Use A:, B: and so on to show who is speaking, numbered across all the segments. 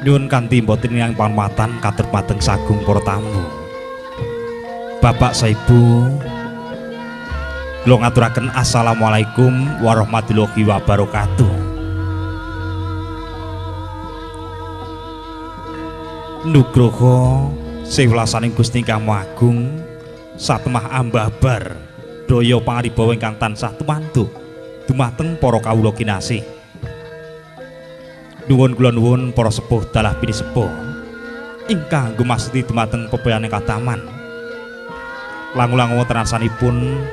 A: Nyuwun kanthi mboten yang panmatan katurmateng sagung para tamu. Bapak Saibu, kula ngaturaken assalamualaikum warahmatullahi wabarakatuh. Nugroho sewelasaning Gusti Kang Agung satemah ambabar daya pangaribawa ingkang tansah tumantuk dumateng para kawula kinasih. Nuwun kula nuwun para sepuh dalah bini sepuh ingkang gumasteti dumateng pepayaning kataman. Langu-langu wonten asanipun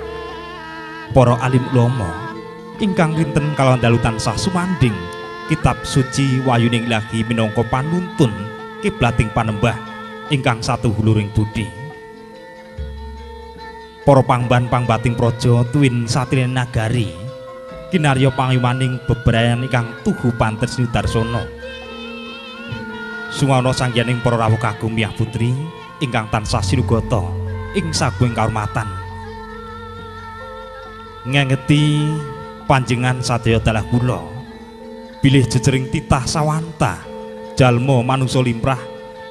A: para alim ulama ingkang rinten kalawan dalu tansah sumanding kitab suci wayuning ilahi minangka panuntun kiblating panembah ingkang satu huluring budi. Para pangban-pangbating praja tuwin satriyaning nagari kinarya pangiwaning bebrayan ingkang tuhu pantes Yudarsana. Suwana sangyaning para rawuh kagum miyah putri ingkang tansah sinugata ing saguing kahormatan. Ngengeti panjenengan sadaya dalah kula bilih jejering titah sawanta jalma manungsa limrah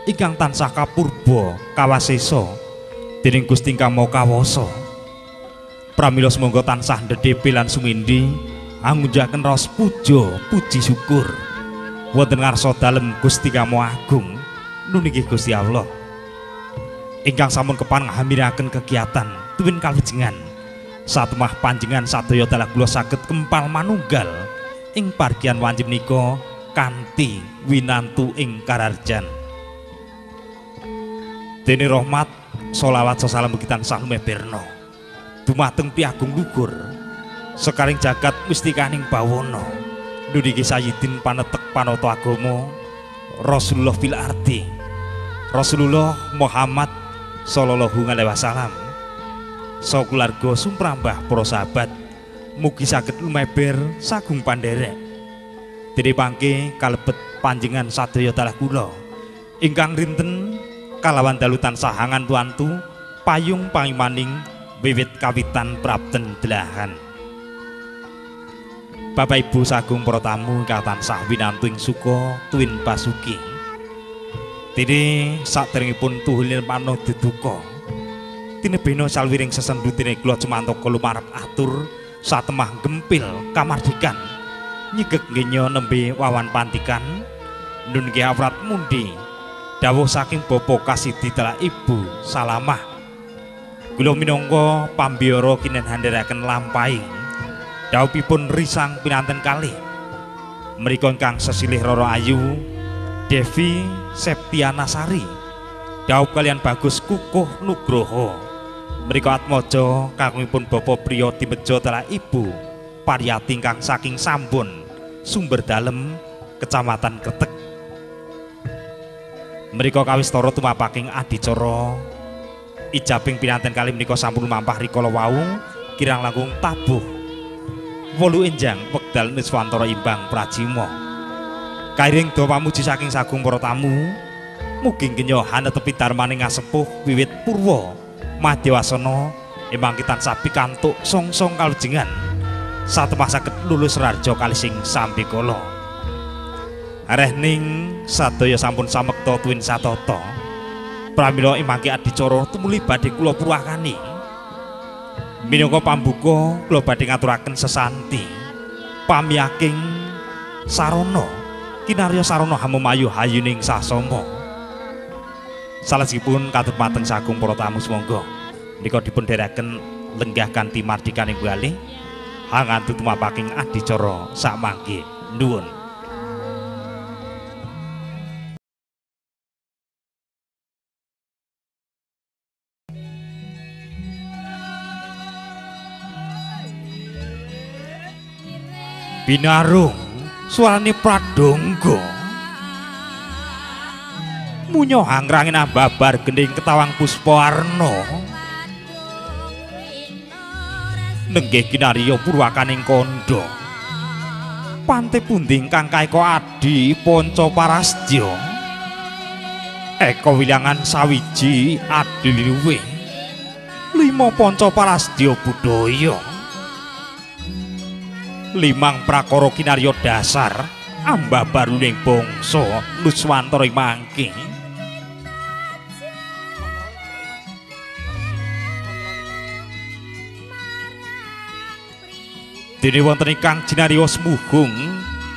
A: ingkang tansah kapurba kawasesa dening Gusti Kang Maha Kawasa. Pramila semangga tansah ndedhepe lan sumindhi angunjaken raos puja puji syukur wonten ngarsa dalem Gusti Kang Maha Agung nunggih Gusti Allah ingkang sampun kepangamiraken kegiatan tuwin kawijengan satemah panjenengan sadaya dalah kula saged kempal manunggal ing pargian wanci menika kanthi winantu ing kararjan. Dene rahmat sholawat salam mugi tansah lumeberna dumateng piagung lugur sekaring jagat mustikaning bawana nunggih Sayyidin panetek panata agama Rasulullah fil ardi Rasulullah Muhammad sallallahu alaihi wasallam saha keluarga sumprambah para sahabat mugi saged lumeber sagung pandherek. Dene pangke kalebet panjenengan sadaya dalah kula ingkang rinten kalawan dalu tansah angan-antu payung pangimaning wiwit kawitan prapten delahan. Bapak Ibu sagung para tamu ingkang tansah winantu ing suka tuwin pasuki. Dene saderengipun tuhulin panoh deduka tinebena salwiring sesendutine kula cemantaka lumarep atur satemah gempil kamardikan nyigeg ngenya nembe wawan pantikan nunggih awrat mundi dawuh saking bapa kasidi dalah Ibu Salamah. Kula minangka pambiyara kinen handharaken lampahi dawuhipun risang pinanten kalih mriku ingkang sesilih Roro Ayu Devi Septiana Sari dawuh kalian Bagus Kukuh Nugroho mriku atmaja kagungipun bapa priya dimeja dalah Ibu Pariyati ingkang saking Sambon Sumber Dalem Kecamatan Kretek. Mriku kawistara tumapaking adicara ijabing pinanten kali menika sampun lumampah rikala wau kirang langkung tabuh 8 enjang wekdal niswantara imbang prajima. Kairing do pamuji saking sagung para tamu mugi kenya hanetepi darmaning ngasepuh wiwit purwa madewasana emang kita sapi kantuk song-song kalujengan satemah saged lulus rarja kali sing sambikala. Areh ning sadaya sampun samekta tuwin satata pramila imangke adicara tumuli badhe kula purwakani minangka pambuka kula badhe ngaturaken sesanti pamiyaking sarana kinarya sarana hamumayu hayuning sasama. Salajengipun katurmateng sagung para tamu semangga menika dipun dherekaken lenggah kanthi mardikaning bali hangantu tumapaking adicara sakmangke. Nuwun. Binarung suarane pradangga munyo hangrangin ambabar gending ketawang puspawarna nenggih kinarya purwakaning kandha pante pundi ingkang kaeka adi panca parasja eka wilangan sawiji adi luwih 5 panca parasja budaya 5 prakara kinarya dasar ambabaruning bangsa Nuswantara mangke. Dene wonten ingkang jinarios mugung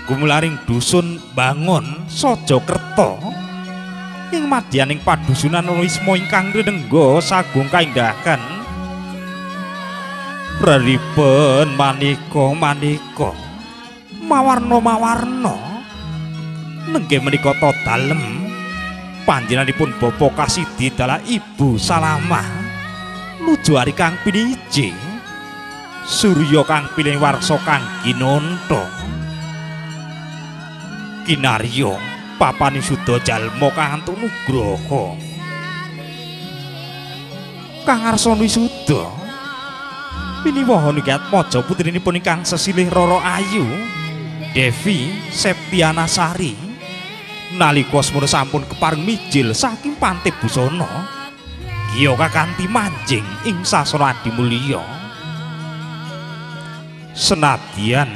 A: gumularing dusun Bangun Sajakerta ing madyaning padusunan Wisma ingkang rinengga sagung kaindhahan praripun manika mawarna-mawarna nenggih menika ta dalem panjenenganipun bapa Kasidi dalah Ibu Salamah nuju ari kang piniji Surya kang pilih warsa kang ginanta kinarya papani suda jalma kang antuk nugraha kang arsa wisuda piniwaha nikat maja putrinipun ingkang sesilih Rara Ayu Devi Septiana Sari nalika semana sampun kepareng mijil saking Pante Busana giya kakanthi manjing ing sasana Adimulya senadyan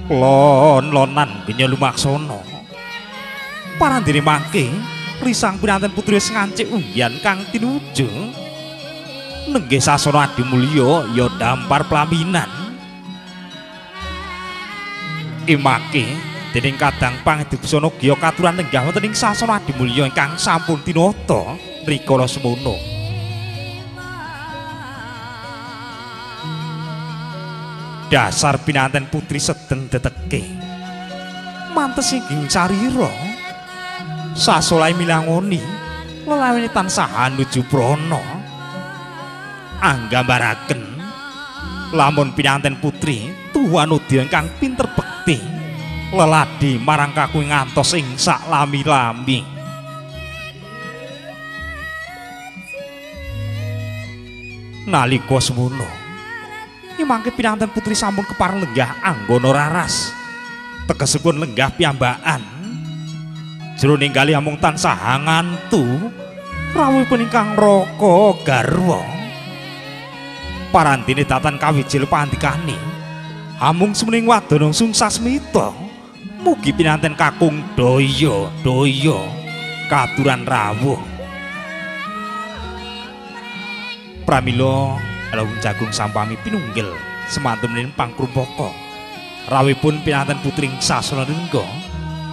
A: lon-lonan genya lumaksana parandene mangke risang pinanten putri wis ngancik unggihan kang tinuju nenggih sasana Adimulya ya dampar pelaminan imake dening kadang Pangedi Busana giya katuran lenggah wonten ing sasana Adimulya ingkang sampun tinata rikala semono. Dasar pinanten putri sedeng deteke mantes inggih carira sasolai milangoni lelawene tansah nuju prana anggambaraken lamun pinanten putri tuwa nudya ingkang pinter bekti leladi marang kakuwi ngantos ing sak lami-lami nalika semono mangke pinanten putri sampun kepareng lenggah anggana raras tegesipun lenggah piyambakan jroning kalih amung tansah ngantu rawuhipun ingkang raka garwa parantine tatan kawijil pandikane amung semening wadana sungsasmita mugi pinanten kakung daya katuran rawuh pramila Lawung jagung sampami pinunggil semantun pangkrumpaka rawipun pinanten putri sasana ringga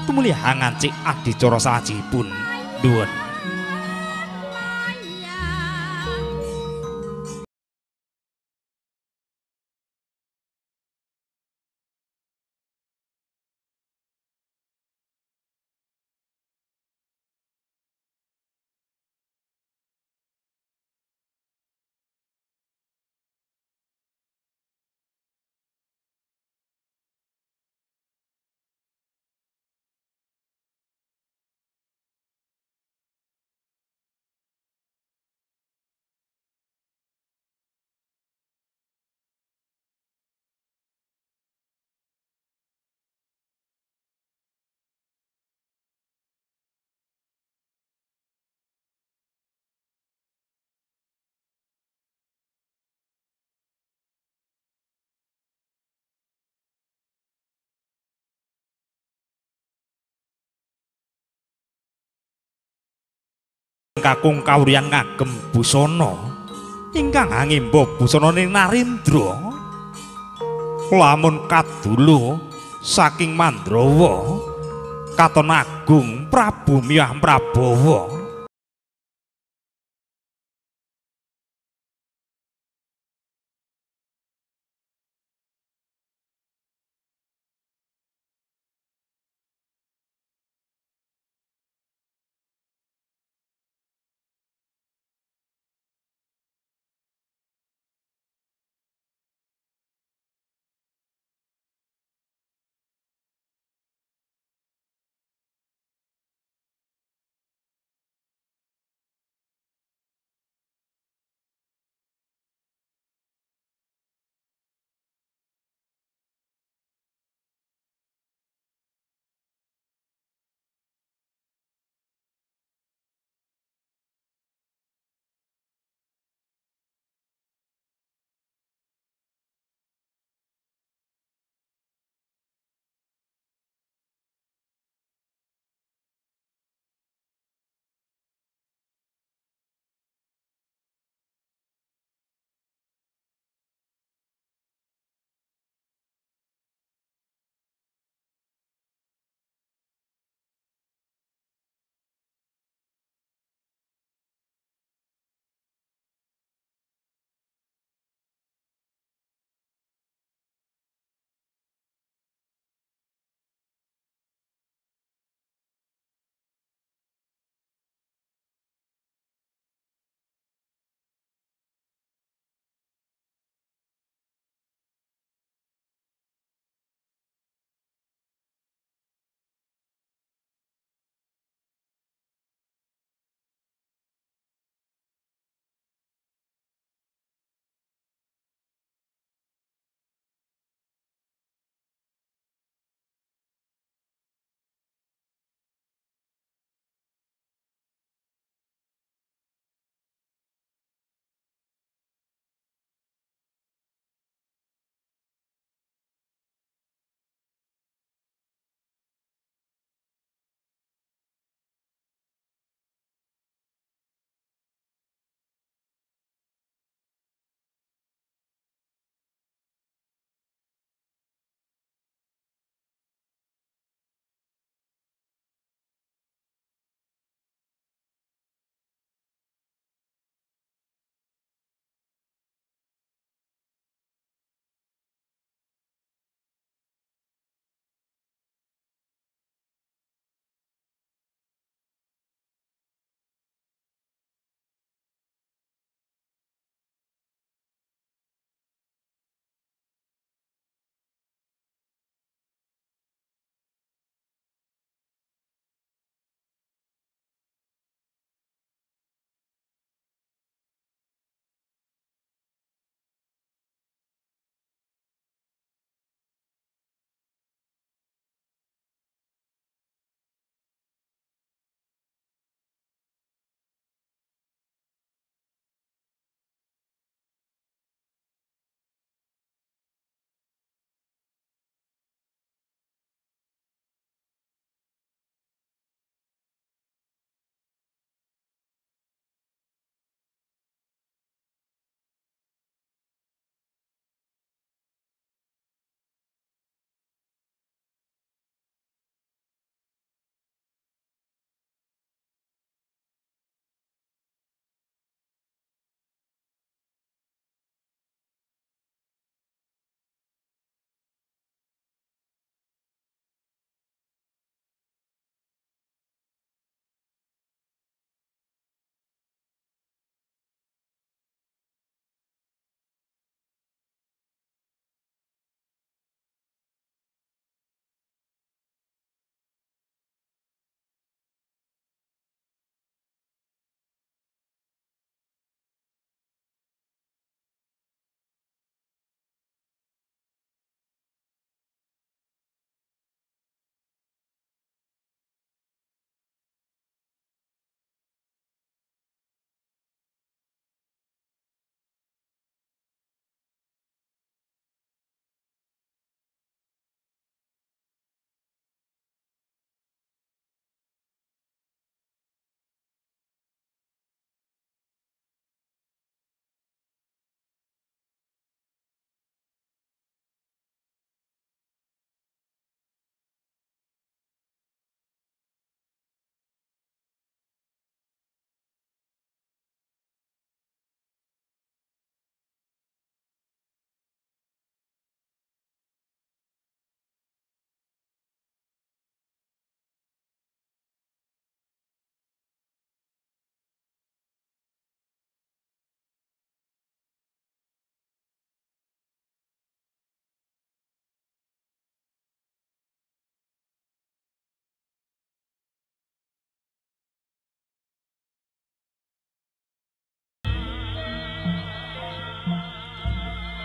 A: tumuli hangancik adicara salajengipun nuwun. Kakung kawriyan ngagem busana ingkang angimba busananing Narendra lamun kadulu saking Mandrawa katon agung Prabu Miwah Prabawa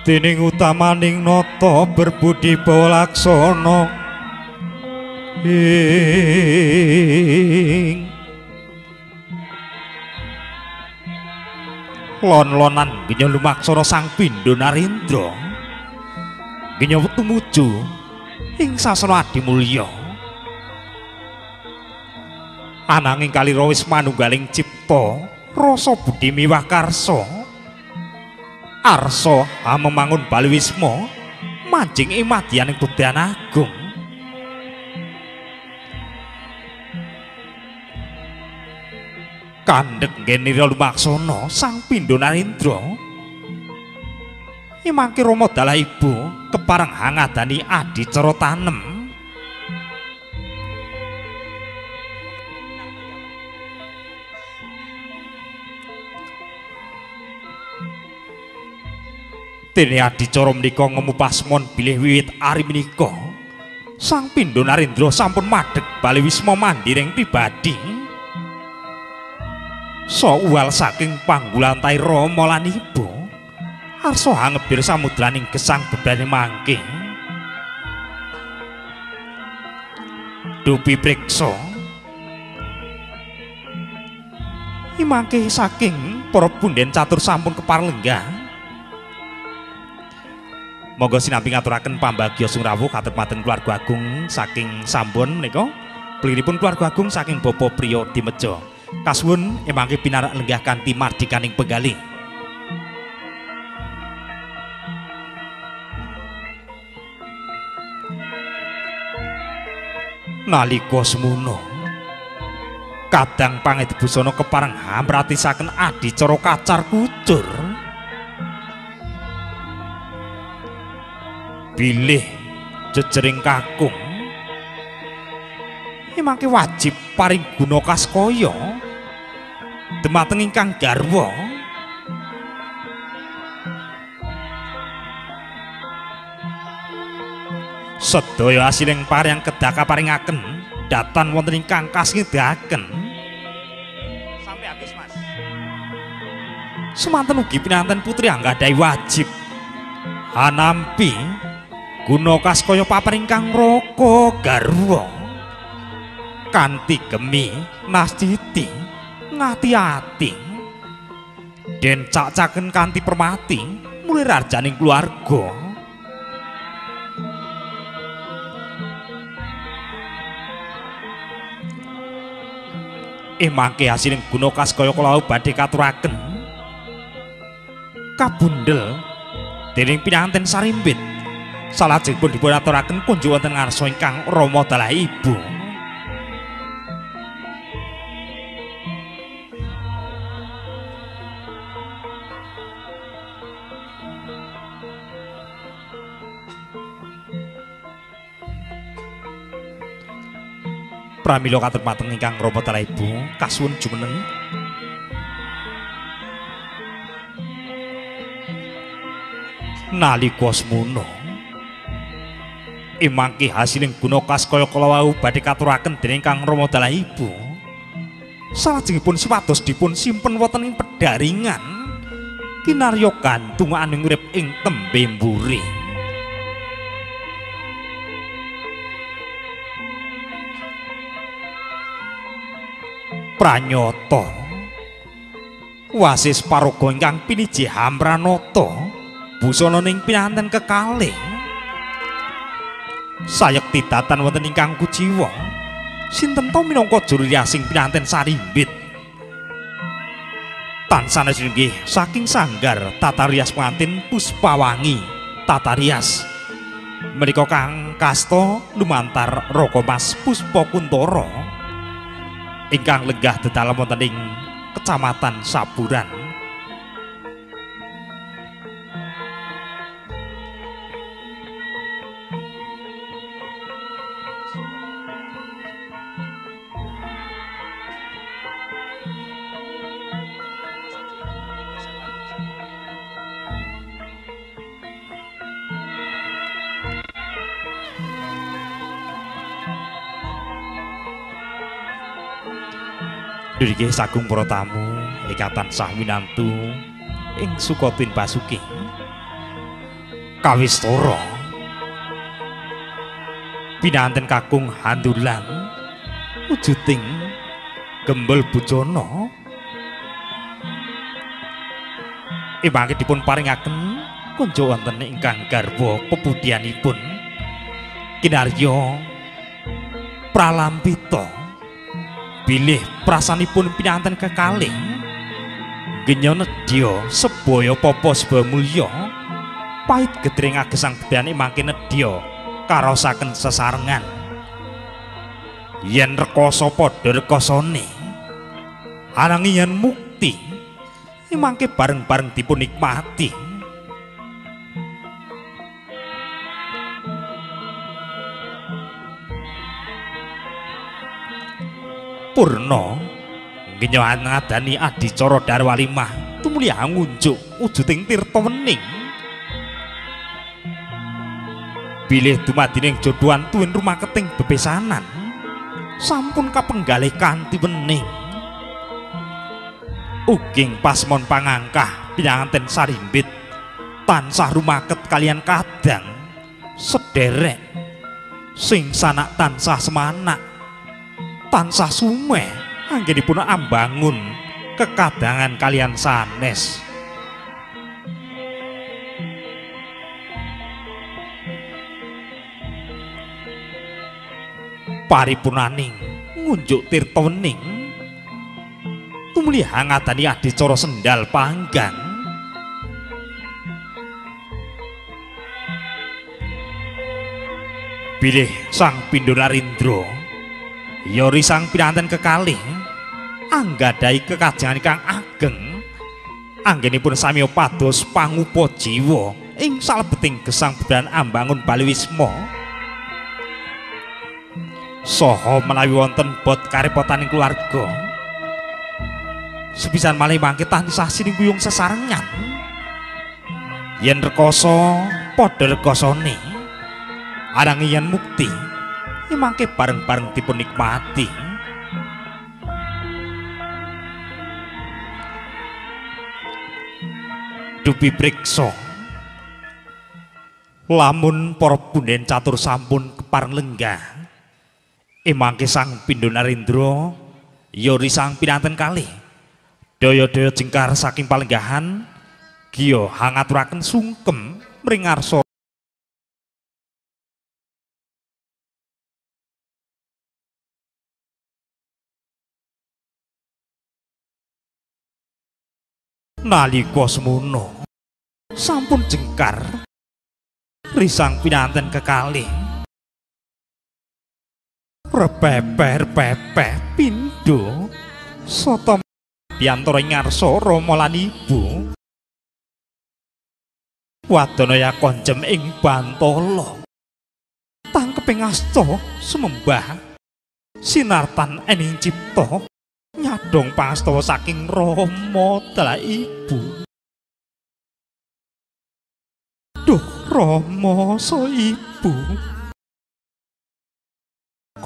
A: dening utamaning nata berbudi bawalaksana ing lon-lonan genya lumaksana Sang Pindha Narendra genya tumuju ing sasana adimulya ananging kalira wis manunggaling cipta rasa budi miwah karsa arsa amemangun bali wisma manjing ing madyaning budyan agung kandhek ngenira lumaksana Sang Pindha Narendra imangke Rama dalah ibu kepareng hangadani adicara tanem dene adicara menika ngemu pasmon bilih wiwit ari menika Sang Pindha Narendra sampun madheg bali wisma mandiring pribadi sawal saking panggulantahing Rama lan ibu arsa hangebir samudraning gesang bebrane mangke dupi priksa imangke saking para punden catur sampun keparlenggah monggo sinambi ngaturaken pambagya sungrawuh katurmaten keluarga agung saking Sambon menika pliripun keluarga agung saking Bapa Priya Dimeja kasuwun emangke pinarak lenggah kanthi mardikaning penggalih nalika semono kadang pangedibusana kepareng hamratisaken adicara kacar kucur bilih jejering kakung emangke wajib paring guna kaskaya dumateng ingkang garwa sedaya asiling paring kedah kaparingaken datan wonten ingkang kasngedahaken sampai habis Mas semanten ugi pinanten putri anggadhahi wajib anampi guna kaskaya paparing ingkang raka garwa kanthi gemi nastiti ngati-ati den cak-caken kanthi permati mulih rajaning keluarga mangke hasiling guna kaskaya kula badhe katuraken kabundel dening pinanten sarimbit salajengipun dipun aturaken kunjuk wonten ngarsa ingkang Rama dalah ibu pramila katurmateng ingkang Rama dalah ibu kasuwun jumeneng nalika semono imangke hasiling guna kaskaya kala wau badhe katuraken dening Kang Rama dalah ibu salajengipun supados dipun simpen wonten ing pedharingan kinarya gantung aning urip ing tembe mburi pranyata wasis paraga ingkang piniji Hamranata busana ning pinanten kekalih sayekti datan wonten ingkang kuciwa sinten to minangka juru riasing pinanten sarimbit tansah inggih saking sanggar tata rias pengantin Puspawangi tata rias menika Kang Kasta lumantar Raka Mas Puspa Kuntara ingkang lenggah dedalem wonten ing Kecamatan Saburan Durike sagung para tamu ikatan sah winantu ing Sukotin Basuki Kawistara pinanten kakung Handulang wujuding Gembel Bujana mangke dipun paringaken kunjuk wonten ingkang garwa pepudhianipun kinarya pralampita bilih prasanipun pinanten kekalih genya nedya sebaya papa sebaya mulya pait gedring agesang bedane mangke nedya karosaken sesarengan yen rekoso padha rekosane ananging yen mukti mangke bareng-bareng dipun nikmati. Purna ngenyohan ngadani adicara Darwalimah tumuli ngunjuk wujuding tirta wening bilih dumadining jodohan tuwin rumaketing bebesanan sampun kapenggalih kanthi wening uging pasmon pangangkah pinanganten sarimbit tansah rumaket kalian kadang sederek sing sanak tansah semanak tansah sumeh anggenipun ambangun kekadangan kalian sanes paripunaning ngunjuk tirta wening tumuli hangatani adicara sendal panggang bilih Sang Pindha Narendra yori sang pinanten kekalih anggadhahi kekajengan kang ageng anggenipun sami pados pangupa jiwa ing salebeting gesang bedan ambangun Baliwisma saha menawi wonten bot karepotaning keluarga sepisan malih mangke tansah siningkuyung sesarengan yen rekoso padha rekosane ananging yen mukti mangke bareng-bareng dipun nikmati dupi priksa lamun para punden catur sampun kepareng lenggah mangke Sang Pindha Narendra yori sang pinanten kalih daya-daya jengkar saking palenggahan giya hangaturaken sungkem mringarsa nalika semono sampun jengkar risang pinanten kekalih repepeh pindho sata diantara ngarsa Rama lan Ibu Wadanaya konjem ing Bantala tangkeping asta sumembah sinartan ening cipta nyadong pangastawa saking Rama dalah Ibu duh Rama so Ibu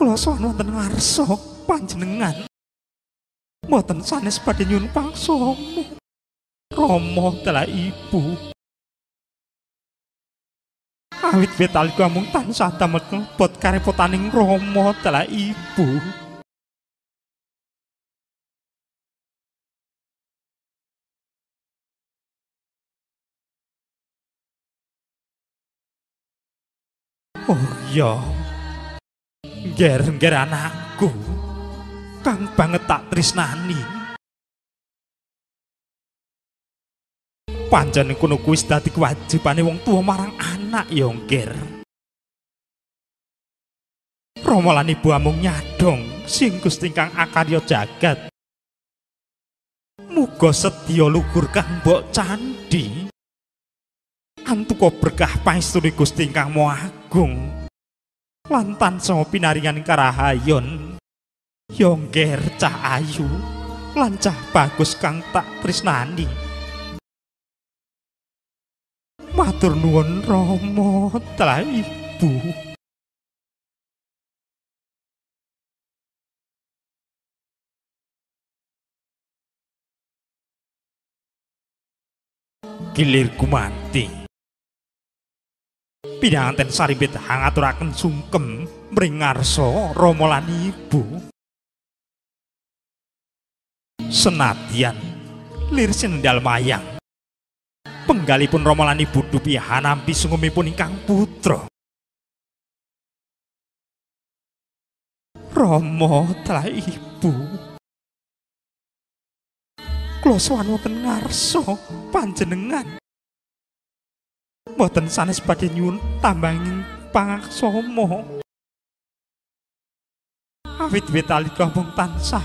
A: kula sowan wonten ngarsa panjenengan mboten sanes badhe nyuwun pangsama Rama dalah Ibu awit betalku mung tansah damel klebet karepotaning Rama dalah Ibu oh iya nger anakku kang banget tak tresnani pancen kono kuwi wis dadi kewajibane wong tuwa marang anak ya nger Rama lan Ibu amung nyadong sing Gusti kang akarya jagat muga sedya lugur kang mbok candhi antuka berkah paestune Gusti kang Maha Agung lan tansah pinaringan karahayon ya nger cah ayu lan cah bagus kang tak tresnani matur nuwun Rama dalah Ibu gilirku mati pinanganten sarimbit hangaturaken sungkem mring ngarsa Rama lan Ibu. Senadyan lir sendal mayang penggalipun Rama lan Ibu dupi hanampi sungkemipun ingkang putra. Rama telah Ibu, kula sowan wonten ngarsa panjenengan. Mboten sanes badhe nyuwun tambanging pangaksama. Awit wetali kampung tansah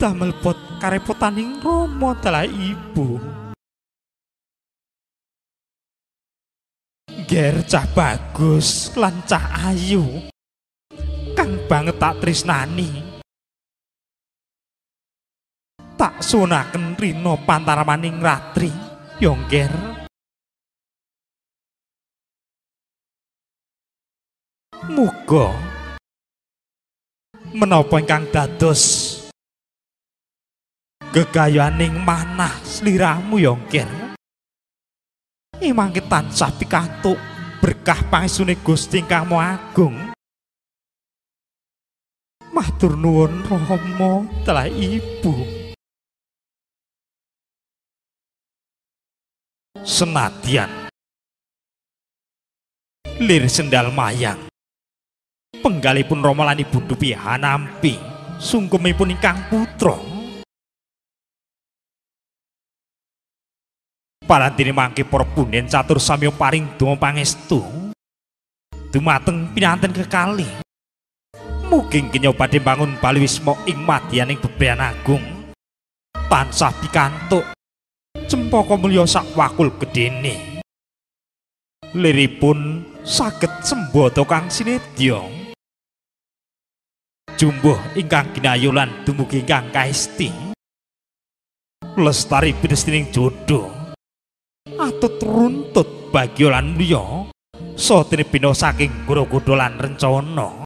A: damel bot karepotaning Rama telah Ibu. Ger cah bagus lan cah ayu kang banget tak tresnani. Tak sunaken rina pantaramaning ratri ya Nger. Muga menapa ingkang dados gegayaning manah sliramu ya Nger, mangke tansah pikantuk berkah pangesune Gusti ingkang Maha Agung. Matur nuwun Rama telah Ibu. Senadyan lir sendal mayang penggalipun Rama lan Ibu dupi hanampi sungkemipun ingkang putra. Parantine mangke para punden catur samya paring donga pangestu dumateng pinanten kekalih. Mugi kenya badhe bangun bali wisma ing madyaning bebean agung tansah pikantuk cempaka mulya sak wakul gedene. Liripun saged sembada kang sinedya jumbuh ingkang ginayolan dumugi ingkang kaesti lestari pinestining jodoh atut runtut bagya lan mulya saha tinepina saking guru-guru lan rencana.